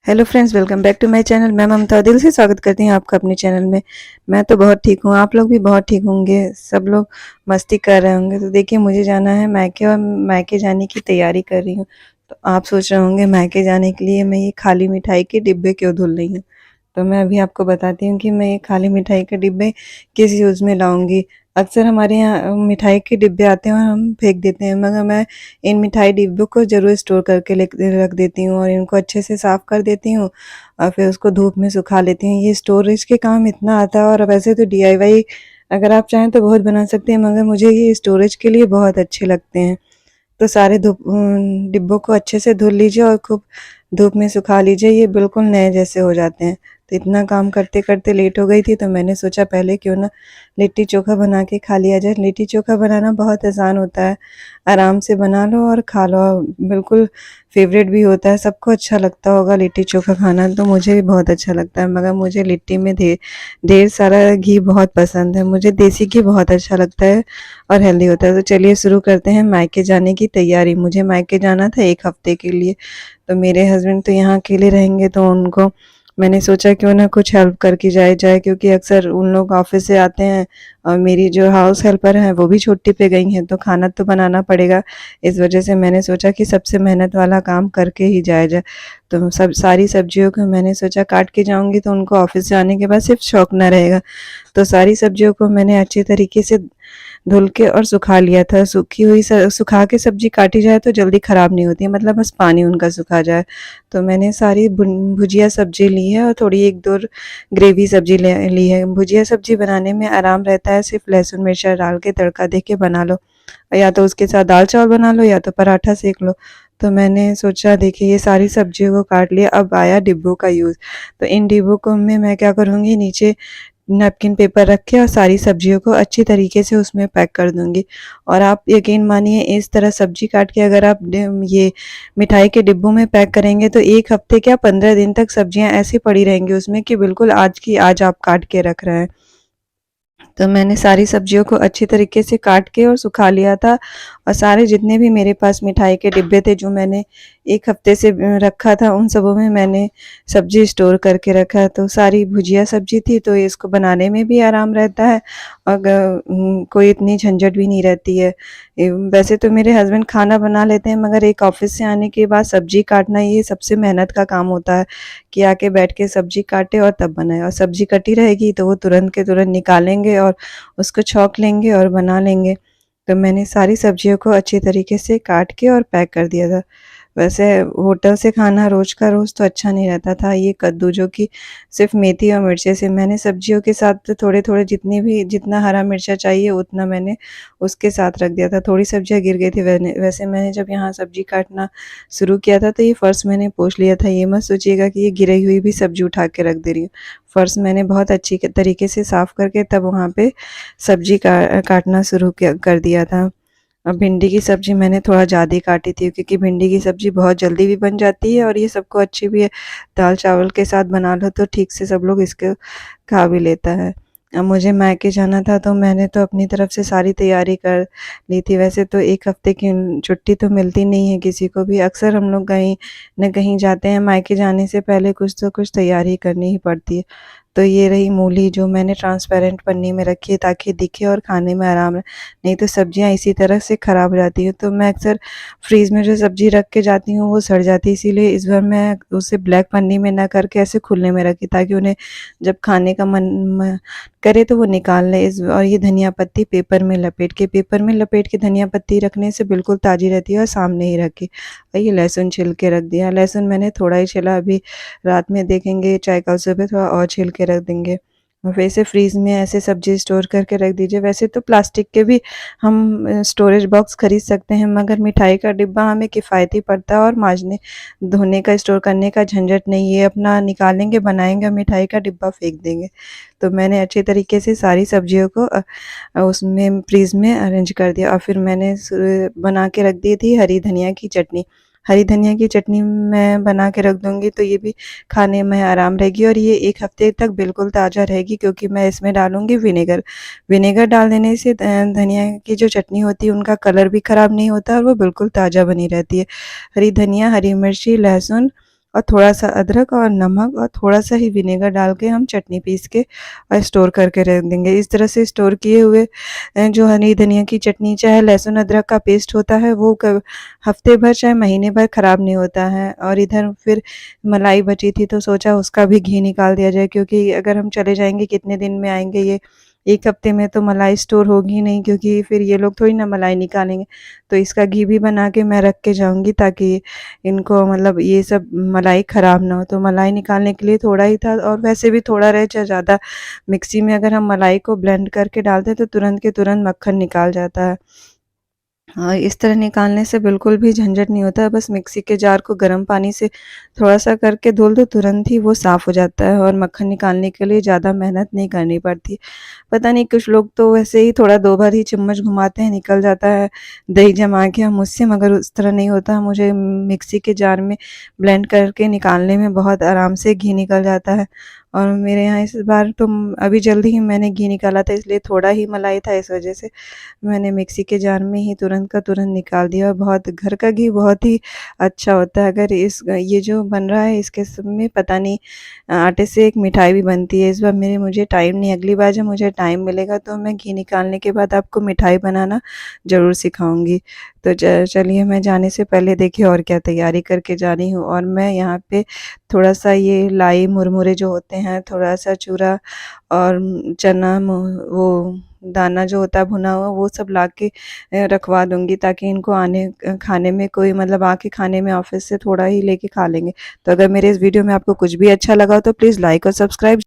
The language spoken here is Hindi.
Hello friends, welcome back to my channel. मैं ममता दिल से स्वागत करती हूँ आपका अपने चैनल में। मैं तो बहुत ठीक हूँ, आप लोग भी बहुत ठीक होंगे। सब लोग मस्ती कर रहे होंगे। तो देखिए, मुझे जाना है मायके और मायके जाने की तैयारी कर रही हूँ। तो आप सोच रहे होंगे मायके जाने के लिए मैं ये खाली मिठाई के डिब्बे क्यों धुल रही हूँ। तो मैं अभी आपको बताती हूँ कि मैं ये खाली मिठाई के डिब्बे किस यूज़ में लाऊंगी। अक्सर हमारे यहाँ मिठाई के डिब्बे आते हैं और हम फेंक देते हैं, मगर मैं इन मिठाई डिब्बों को ज़रूर स्टोर करके रख देती हूँ और इनको अच्छे से साफ़ कर देती हूँ और फिर उसको धूप में सुखा लेती हूँ। ये स्टोरेज के काम इतना आता है। और वैसे तो डीआईवाई अगर आप चाहें तो बहुत बना सकते हैं, मगर मुझे ये स्टोरेज के लिए बहुत अच्छे लगते हैं। तो सारे डिब्बों को अच्छे से धुल लीजिए और खूब धूप में सुखा लीजिए। ये बिल्कुल नए जैसे हो जाते हैं। तो इतना काम करते करते लेट हो गई थी, तो मैंने सोचा पहले क्यों ना लिट्टी चोखा बना के खा लिया जाए। लिट्टी चोखा बनाना बहुत आसान होता है, आराम से बना लो और खा लो। बिल्कुल फेवरेट भी होता है, सबको अच्छा लगता होगा लिट्टी चोखा खाना। तो मुझे भी बहुत अच्छा लगता है, मगर मुझे लिट्टी में ढेर ढेर सारा घी बहुत पसंद है। मुझे देसी घी बहुत अच्छा लगता है और हेल्दी होता है। तो चलिए शुरू करते हैं मायके जाने की तैयारी। मुझे मायके जाना था 1 हफ्ते के लिए। तो मेरे हस्बैंड तो यहाँ अकेले रहेंगे, तो उनको मैंने सोचा क्यों ना कुछ हेल्प करके जाए, क्योंकि अक्सर उन लोग ऑफिस से आते हैं और मेरी जो हाउस हेल्पर हैं वो भी छुट्टी पे गई हैं, तो खाना तो बनाना पड़ेगा। इस वजह से मैंने सोचा कि सबसे मेहनत वाला काम करके ही जाया जाए। तो सब सारी सब्जियों को मैंने सोचा काट के जाऊंगी तो उनको ऑफिस जाने के बाद सिर्फ शौक ना रहेगा। तो सारी सब्जियों को मैंने अच्छे तरीके से धुल के और सुखा लिया था। सूखी हुई सुखा के सब्जी काटी जाए तो जल्दी ख़राब नहीं होती है, मतलब बस पानी उनका सूखा जाए। तो मैंने सारी भुजिया सब्जी ली है और थोड़ी 1-2 ग्रेवी सब्जी ली है। भुजिया सब्जी बनाने में आराम रहता है, सिर्फ लहसुन मिर्चा डाल के तड़का दे के बना लो, या तो उसके साथ दाल चावल बना लो या तो पराठा सेक लो। तो मैंने सोचा देखिए ये सारी सब्जियों को काट लिया। अब आया डिब्बों का यूज़। तो इन डिब्बों को मैं क्या करूँगी, नीचे नैपकिन पेपर रख के और सारी सब्जियों को अच्छी तरीके से उसमें पैक कर दूँगी। और आप यकीन मानिए, इस तरह सब्जी काट के अगर आप ये मिठाई के डिब्बों में पैक करेंगे तो 1 हफ्ते क्या 15 दिन तक सब्जियां ऐसी पड़ी रहेंगी उसमें कि बिल्कुल आज की आज आप काट के रख रहे हैं। तो मैंने सारी सब्जियों को अच्छी तरीके से काट के और सुखा लिया था। और सारे जितने भी मेरे पास मिठाई के डिब्बे थे जो मैंने 1 हफ्ते से रखा था, उन सबों में मैंने सब्जी स्टोर करके रखा। तो सारी भुजिया सब्जी थी, तो इसको बनाने में भी आराम रहता है और कोई इतनी झंझट भी नहीं रहती है। वैसे तो मेरे हस्बैंड खाना बना लेते हैं, मगर एक ऑफिस से आने के बाद सब्जी काटना ये सबसे मेहनत का काम होता है कि आके बैठ के सब्जी काटे और तब बनाए। और सब्जी कटी रहेगी तो वो तुरंत के तुरंत निकालेंगे और उसको छौंक लेंगे और बना लेंगे। तो मैंने सारी सब्जियों को अच्छी तरीके से काट के और पैक कर दिया था। वैसे होटल से खाना रोज़ का रोज़ तो अच्छा नहीं रहता था। ये कद्दू जो कि सिर्फ़ मेथी और मिर्ची से मैंने सब्जियों के साथ थोड़े-थोड़े जितना हरा मिर्चा चाहिए उतना मैंने उसके साथ रख दिया था। थोड़ी सब्जियाँ गिर गई थी। वैसे मैंने जब यहाँ सब्ज़ी काटना शुरू किया था तो ये फ़र्श मैंने पोंछ लिया था। ये मत सोचिएगा कि ये गिरी हुई भी सब्ज़ी उठा के रख दे रही हूँ। फ़र्श मैंने बहुत अच्छी तरीके से साफ़ करके तब वहाँ पे सब्ज़ी काटना शुरू किया कर दिया था। और भिंडी की सब्ज़ी मैंने थोड़ा ज़्यादा ही काटी थी, क्योंकि भिंडी की सब्ज़ी बहुत जल्दी भी बन जाती है और ये सबको अच्छी भी है। दाल चावल के साथ बना लो तो ठीक से सब लोग इसको खा भी लेता है। अब मुझे मायके जाना था तो मैंने तो अपनी तरफ से सारी तैयारी कर ली थी। वैसे तो 1 हफ्ते की छुट्टी तो मिलती नहीं है किसी को भी। अक्सर हम लोग कहीं न कहीं जाते हैं, मायके जाने से पहले कुछ तो कुछ तैयारी करनी ही पड़ती है। तो ये रही मूली जो मैंने ट्रांसपेरेंट पन्नी में रखी है ताकि दिखे और खाने में आराम रहे, नहीं तो सब्जियां इसी तरह से ख़राब हो जाती हैं। तो मैं अक्सर फ्रीज़ में जो सब्ज़ी रख के जाती हूँ वो सड़ जाती है, इसीलिए इस बार मैं उसे ब्लैक पन्नी में ना करके ऐसे खुले में रखी, ताकि उन्हें जब खाने का मन करे तो वो निकाल लें। और ये धनिया पत्ती पेपर में लपेट के धनिया पत्ती रखने से बिल्कुल ताज़ी रहती है और सामने ही रखी। और ये लहसुन छिल के रख दिया। लहसुन मैंने थोड़ा ही छिला, अभी रात में देखेंगे चाय का सुबह थोड़ा और छिल के रख देंगे। और वैसे फ्रीज़ में ऐसे सब्ज़ी स्टोर करके रख दीजिए। वैसे तो प्लास्टिक के भी हम स्टोरेज बॉक्स खरीद सकते हैं, मगर मिठाई का डिब्बा हमें किफ़ायती पड़ता है और माँजने धोने का स्टोर करने का झंझट नहीं है। अपना निकालेंगे, बनाएँगे, मिठाई का डिब्बा फेंक देंगे। तो मैंने अच्छे तरीके से सारी सब्जियों को उसमें फ्रीज़ में अरेंज कर दिया। और फिर मैंने बना के रख दी थी हरी धनिया की चटनी। हरी धनिया की चटनी मैं बना के रख दूँगी तो ये भी खाने में आराम रहेगी और ये 1 हफ्ते तक बिल्कुल ताज़ा रहेगी, क्योंकि मैं इसमें डालूँगी विनेगर। विनेगर डाल देने से धनिया की जो चटनी होती है उनका कलर भी ख़राब नहीं होता और वो बिल्कुल ताज़ा बनी रहती है। हरी धनिया, हरी मिर्ची, लहसुन और थोड़ा-सा अदरक और नमक और थोड़ा-सा ही विनेगर डाल के हम चटनी पीस के स्टोर करके रख देंगे। इस तरह से स्टोर किए हुए जो हरी धनिया की चटनी चाहे लहसुन अदरक का पेस्ट होता है वो क हफ्ते भर चाहे महीने भर खराब नहीं होता है। और इधर फिर मलाई बची थी तो सोचा उसका भी घी निकाल दिया जाए, क्योंकि अगर हम चले जाएँगे कितने दिन में आएँगे, ये 1 हफ्ते में तो मलाई स्टोर होगी नहीं, क्योंकि फिर ये लोग थोड़ी ना मलाई निकालेंगे। तो इसका घी भी बना के मैं रख के जाऊँगी ताकि इनको मतलब ये सब मलाई ख़राब ना हो। तो मलाई निकालने के लिए थोड़ा ही था, और वैसे भी थोड़ा रहे चाहे ज़्यादा, मिक्सी में अगर हम मलाई को ब्लेंड करके डालते हैं तो तुरंत के तुरंत मक्खन निकाल जाता है। हाँ, इस तरह निकालने से बिल्कुल भी झंझट नहीं होता है, बस मिक्सी के जार को गर्म पानी से थोड़ा-सा करके धुल दो, तुरंत ही वो साफ़ हो जाता है और मक्खन निकालने के लिए ज़्यादा मेहनत नहीं करनी पड़ती। पता नहीं कुछ लोग तो वैसे ही थोड़ा 2 बार ही चम्मच घुमाते हैं, निकल जाता है दही जमा के। मुझसे मगर उस तरह नहीं होता, मुझे मिक्सी के जार में ब्लेंड करके निकालने में बहुत आराम से घी निकल जाता है। और मेरे यहाँ इस बार तो अभी जल्दी ही मैंने घी निकाला था, इसलिए थोड़ा ही मलाई था, इस वज़ह से मैंने मिक्सी के जार में ही तुरंत का तुरंत निकाल दिया। और बहुत घर का घी बहुत ही अच्छा होता है। अगर ये जो बन रहा है इसके सब में पता नहीं आटे से एक मिठाई भी बनती है। इस बार मुझे टाइम नहीं, अगली बार जब मुझे टाइम मिलेगा तो मैं घी निकालने के बाद आपको मिठाई बनाना ज़रूर सिखाऊँगी। तो चलिए, मैं जाने से पहले देखिए और क्या तैयारी करके जा रही हूँ। और मैं यहाँ पे थोड़ा-सा ये लाई मुरमुरे जो होते हैं, थोड़ा-सा चूरा और चना वो दाना जो होता है भुना हुआ, वो सब ला के रखवा दूँगी ताकि इनको खाने में कोई मतलब आके खाने में ऑफ़िस से थोड़ा ही लेके खा लेंगे। तो अगर मेरे इस वीडियो में आपको कुछ भी अच्छा लगा हो तो प्लीज़ लाइक और सब्सक्राइब